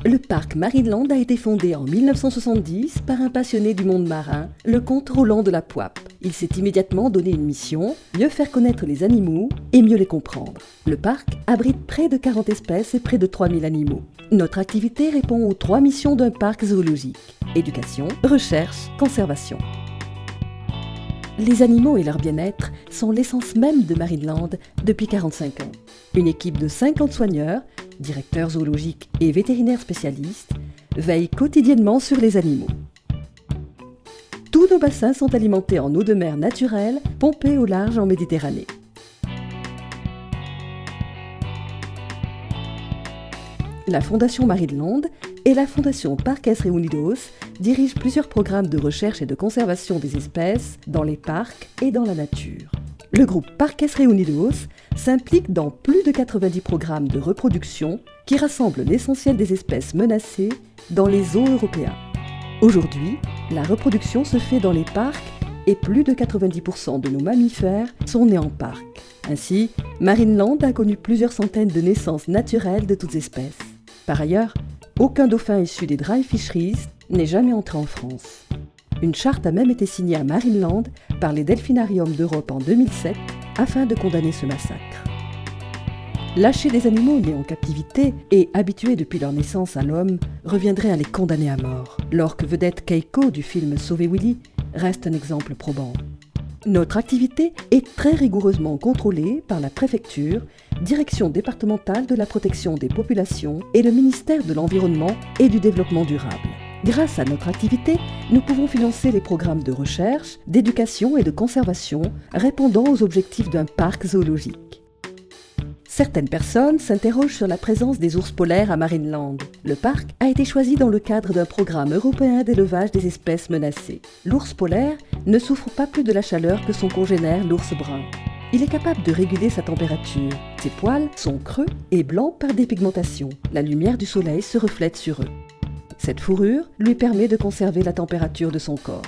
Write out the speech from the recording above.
Le parc Marineland a été fondé en 1970 par un passionné du monde marin, le comte Roland de la Poype. Il s'est immédiatement donné une mission, mieux faire connaître les animaux et mieux les comprendre. Le parc abrite près de 40 espèces et près de 3000 animaux. Notre activité répond aux 3 missions d'un parc zoologique: éducation, recherche, conservation. Les animaux et leur bien-être sont l'essence même de Marineland depuis 45 ans. Une équipe de 50 soigneurs, directeurs zoologiques et vétérinaires spécialistes, veille quotidiennement sur les animaux. Tous nos bassins sont alimentés en eau de mer naturelle, pompée au large en Méditerranée. La Fondation Marineland et la Fondation Parques Reunidos dirigent plusieurs programmes de recherche et de conservation des espèces dans les parcs et dans la nature. Le groupe Parques Reunidos s'implique dans plus de 90 programmes de reproduction qui rassemblent l'essentiel des espèces menacées dans les zoos européens. Aujourd'hui, la reproduction se fait dans les parcs et plus de 90% de nos mammifères sont nés en parc. Ainsi, Marineland a connu plusieurs centaines de naissances naturelles de toutes espèces. Par ailleurs, aucun dauphin issu des dry fisheries n'est jamais entré en France. Une charte a même été signée à Marineland par les delphinariums d'Europe en 2007 afin de condamner ce massacre. Lâcher des animaux nés en captivité et habitués depuis leur naissance à l'homme reviendrait à les condamner à mort. L'orque vedette Keiko du film Sauver Willy reste un exemple probant. Notre activité est très rigoureusement contrôlée par la préfecture, Direction départementale de la protection des populations et le ministère de l'Environnement et du Développement durable. Grâce à notre activité, nous pouvons financer les programmes de recherche, d'éducation et de conservation répondant aux objectifs d'un parc zoologique. Certaines personnes s'interrogent sur la présence des ours polaires à Marineland. Le parc a été choisi dans le cadre d'un programme européen d'élevage des espèces menacées. L'ours polaire ne souffre pas plus de la chaleur que son congénère l'ours brun. Il est capable de réguler sa température. Ses poils sont creux et blancs par dépigmentation. La lumière du soleil se reflète sur eux. Cette fourrure lui permet de conserver la température de son corps.